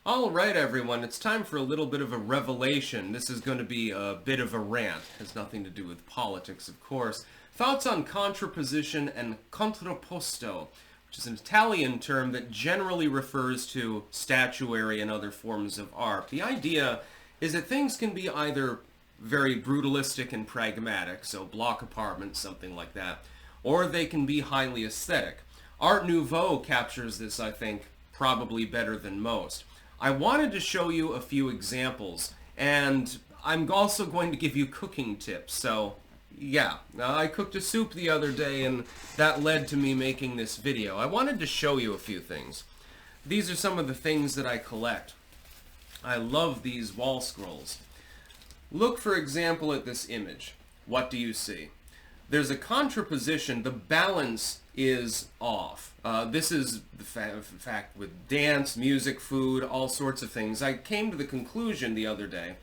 Alright everyone, it's time for a little bit of a revelation. This is going to be a bit of a rant. It has nothing to do with politics, of course. Thoughts on contraposition and contrapposto, which is an Italian term that generally refers to statuary and other forms of art. The idea is that things can be either very brutalistic and pragmatic, so block apartments, something like that, or they can be highly aesthetic. Art Nouveau captures this, I think, probably better than most. I wanted to show you a few examples, and I'm also going to give you cooking tips, so yeah. I cooked a soup the other day, and that led to me making this video. I wanted to show you a few things. These are some of the things that I collect. I love these wall scrolls. Look, for example, at this image. What do you see? There's a contraposition. The balance is off. This is the fact with dance, music, food, all sorts of things. I came to the conclusion the other day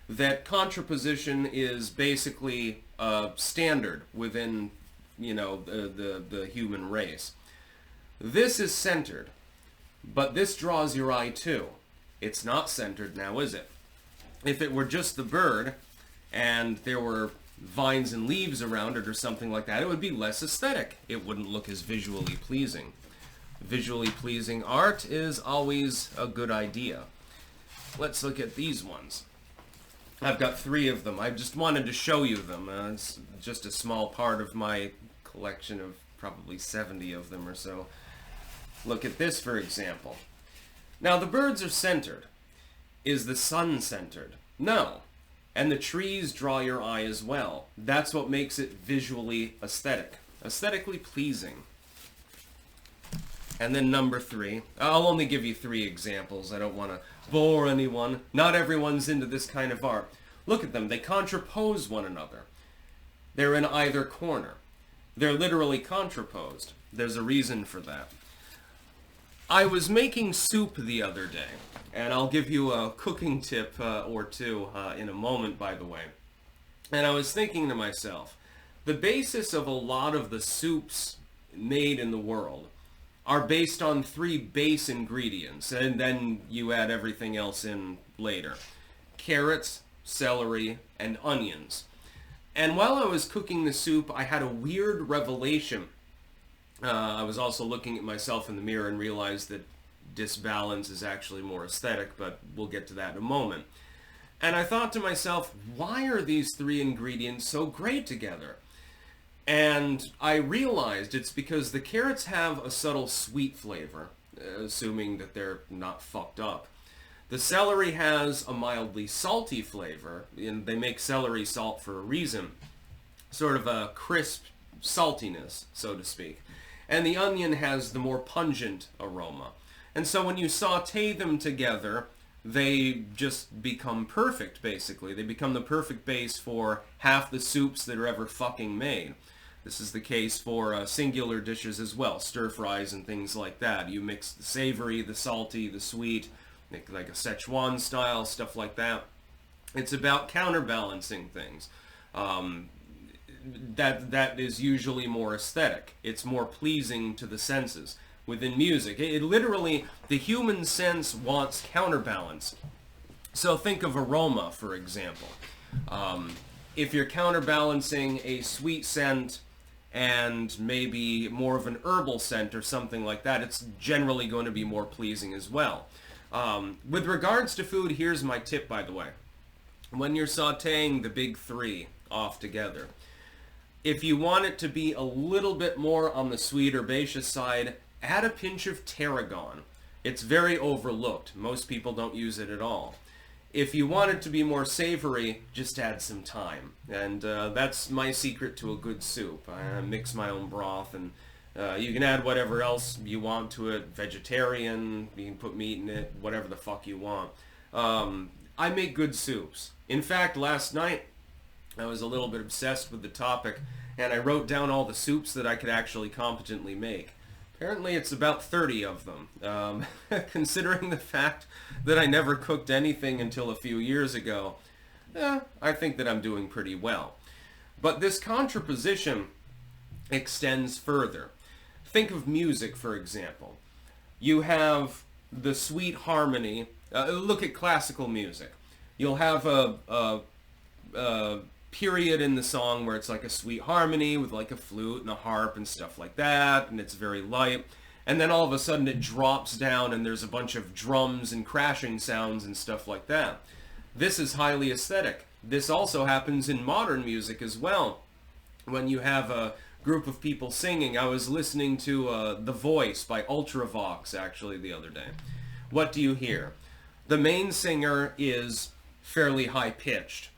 that contraposition is basically standard within, the human race. This is centered, but this draws your eye too. It's not centered now, is it? If it were just the bird and there were vines and leaves around it or something like that, it would be less aesthetic. It wouldn't look as visually pleasing. Visually pleasing art is always a good idea. Let's look at these ones. I've got 3 of them. I just wanted to show you them. It's just a small part of my collection of probably 70 of them or so. Look at this, for example. Now, the birds are centered. Is the sun centered? No. And the trees draw your eye as well. That's what makes it visually aesthetic. Aesthetically pleasing. And then number 3. I'll only give you 3 examples. I don't want to bore anyone. Not everyone's into this kind of art. Look at them. They contrapose one another. They're in either corner. They're literally contraposed. There's a reason for that. I was making soup the other day, and I'll give you a cooking tip or two in a moment, by the way. And I was thinking to myself, the basis of a lot of the soups made in the world are based on 3 base ingredients, and then you add everything else in later. Carrots, celery, and onions. And while I was cooking the soup, I had a weird revelation. I was also looking at myself in the mirror and realized that disbalance is actually more aesthetic, but we'll get to that in a moment. And I thought to myself, why are these 3 ingredients so great together? And I realized it's because the carrots have a subtle sweet flavor, assuming that they're not fucked up. The celery has a mildly salty flavor, and they make celery salt for a reason. Sort of a crisp saltiness, so to speak. And the onion has the more pungent aroma. And so when you saute them together, they just become perfect, basically. They become the perfect base for half the soups that are ever fucking made. This is the case for singular dishes as well, stir-fries and things like that. You mix the savory, the salty, the sweet, make like a Szechuan style, stuff like that. It's about counterbalancing things. That is usually more aesthetic. It's more pleasing to the senses. Within music, it literally, the human sense wants counterbalance. So think of aroma, for example. If you're counterbalancing a sweet scent and maybe more of an herbal scent or something like that, it's generally going to be more pleasing as well. With regards to food, here's my tip, by the way. When you're sauteing the big 3 off together, if you want it to be a little bit more on the sweet herbaceous side, add a pinch of tarragon. It's very overlooked. Most people don't use it at all. If you want it to be more savory, just add some thyme. And that's my secret to a good soup. I mix my own broth, and you can add whatever else you want to it. Vegetarian, you can put meat in it, whatever the fuck you want. I make good soups. In fact, last night, I was a little bit obsessed with the topic, and I wrote down all the soups that I could actually competently make. Apparently it's about 30 of them. Considering the fact that I never cooked anything until a few years ago, I think that I'm doing pretty well. But this contraposition extends further. Think of music, for example. You have the sweet harmony. Look at classical music. You'll have a period in the song where it's like a sweet harmony with like a flute and a harp and stuff like that, and it's very light. And then all of a sudden it drops down and there's a bunch of drums and crashing sounds and stuff like that. This is highly aesthetic. This also happens in modern music as well. When you have a group of people singing, I was listening to The Voice by Ultravox actually the other day. What do you hear? The main singer is fairly high-pitched.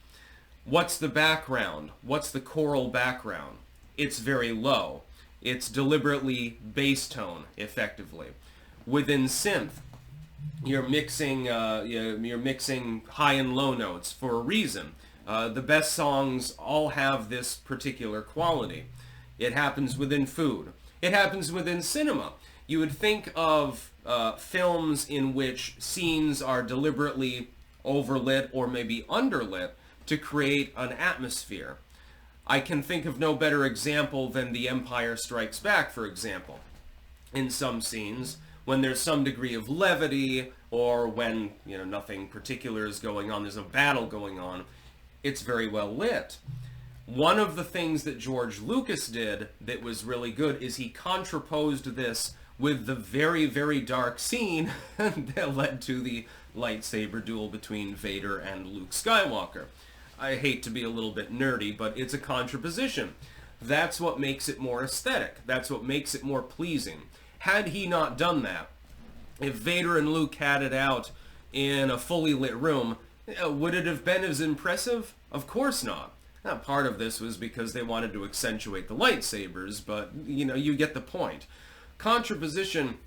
What's the background? What's the choral background? It's very low. It's deliberately bass tone, effectively. Within synth, you're mixing high and low notes for a reason. The best songs all have this particular quality. It happens within food. It happens within cinema. You would think of films in which scenes are deliberately overlit or maybe underlit to create an atmosphere. I can think of no better example than The Empire Strikes Back, for example. In some scenes, when there's some degree of levity, or when, nothing particular is going on, there's a battle going on, it's very well lit. One of the things that George Lucas did that was really good is he contraposed this with the very, very dark scene that led to the lightsaber duel between Vader and Luke Skywalker. I hate to be a little bit nerdy, but it's a contraposition. That's what makes it more aesthetic. That's what makes it more pleasing. Had he not done that, if Vader and Luke had it out in a fully lit room, would it have been as impressive? Of course not. Now, part of this was because they wanted to accentuate the lightsabers, but, you get the point. Contraposition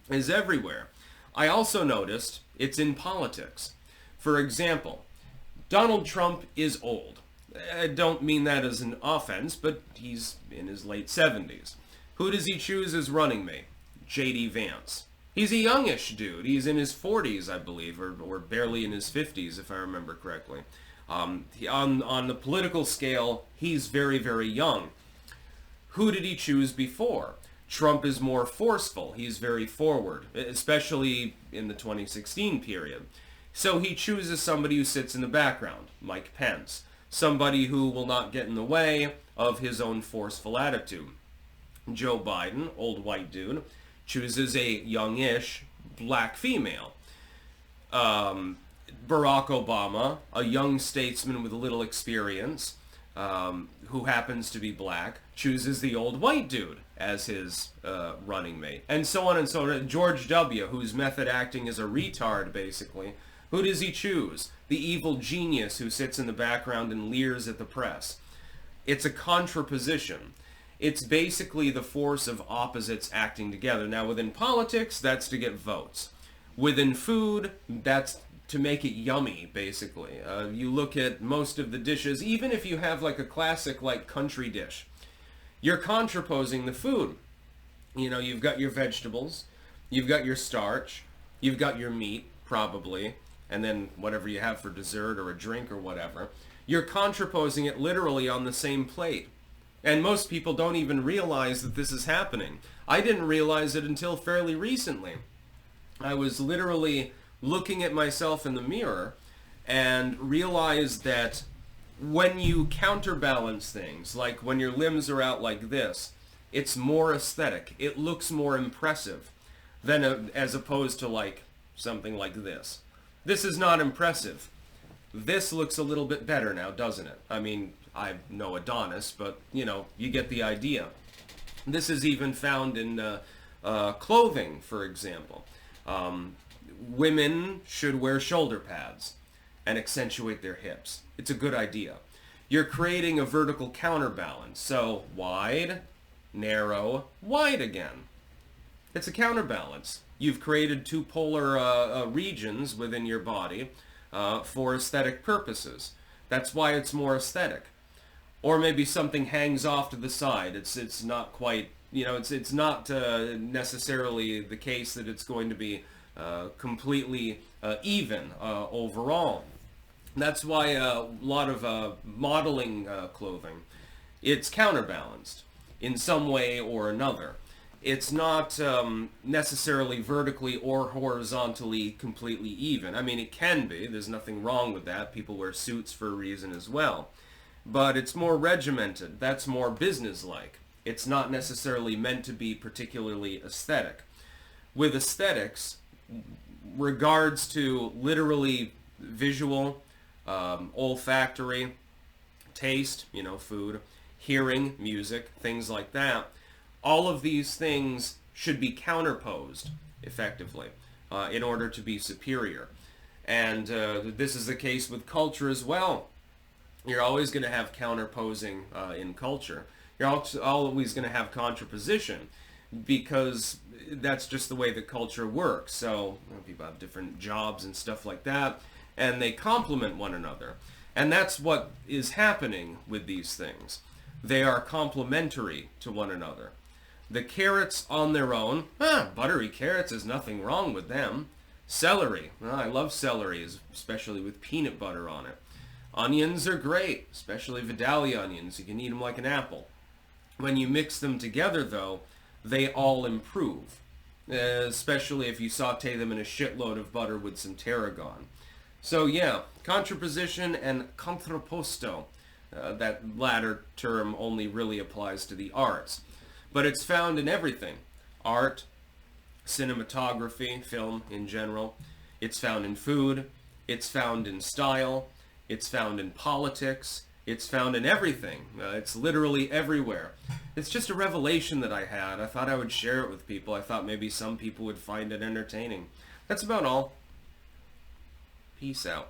is everywhere. I also noticed it's in politics. For example, Donald Trump is old. I don't mean that as an offense, but he's in his late 70s. Who does he choose as running mate? J.D. Vance. He's a youngish dude. He's in his 40s, I believe, or barely in his 50s, if I remember correctly. On the political scale, he's very, very young. Who did he choose before? Trump is more forceful. He's very forward, especially in the 2016 period. So he chooses somebody who sits in the background, Mike Pence. Somebody who will not get in the way of his own forceful attitude. Joe Biden, old white dude, chooses a youngish black female. Barack Obama, a young statesman with little experience, who happens to be black, chooses the old white dude as his running mate. And so on and so on. George W., whose method acting is a retard, basically. Who does he choose? The evil genius who sits in the background and leers at the press. It's a contraposition. It's basically the force of opposites acting together. Now, within politics, that's to get votes. Within food, that's to make it yummy, basically. You look at most of the dishes, even if you have like a classic like country dish, you're contraposing the food. You've got your vegetables, you've got your starch, you've got your meat, probably, and then whatever you have for dessert or a drink or whatever. You're contraposing it literally on the same plate. And most people don't even realize that this is happening. I didn't realize it until fairly recently. I was literally looking at myself in the mirror and realized that when you counterbalance things, like when your limbs are out like this, it's more aesthetic. It looks more impressive than as opposed to like something like this. This is not impressive. This looks a little bit better now, doesn't it? I mean, I'm no Adonis, but, you get the idea. This is even found in clothing, for example. Women should wear shoulder pads and accentuate their hips. It's a good idea. You're creating a vertical counterbalance. So, wide, narrow, wide again. It's a counterbalance. You've created two polar regions within your body for aesthetic purposes. That's why it's more aesthetic. Or maybe something hangs off to the side. It's not quite, it's not necessarily the case that it's going to be completely even overall. That's why a lot of modeling clothing, it's counterbalanced in some way or another. it's not necessarily vertically or horizontally completely even. I mean, it can be. There's nothing wrong with that. People wear suits for a reason as well. But it's more regimented. That's more business-like. It's not necessarily meant to be particularly aesthetic. With aesthetics, regards to literally visual, olfactory, taste, food, hearing, music, things like that, all of these things should be counterposed effectively in order to be superior. And this is the case with culture as well. You're always going to have counterposing in culture. You're always going to have contraposition because that's just the way that culture works. So people have different jobs and stuff like that, and they complement one another. And that's what is happening with these things. They are complementary to one another. The carrots on their own, buttery carrots, there's nothing wrong with them. Celery, I love celery, especially with peanut butter on it. Onions are great, especially Vidalia onions. You can eat them like an apple. When you mix them together, though, they all improve, especially if you saute them in a shitload of butter with some tarragon. So yeah, contraposition and contrapposto. That latter term only really applies to the arts. But it's found in everything. Art, cinematography, film in general. It's found in food. It's found in style. It's found in politics. It's found in everything. It's literally everywhere. It's just a revelation that I had. I thought I would share it with people. I thought maybe some people would find it entertaining. That's about all. Peace out.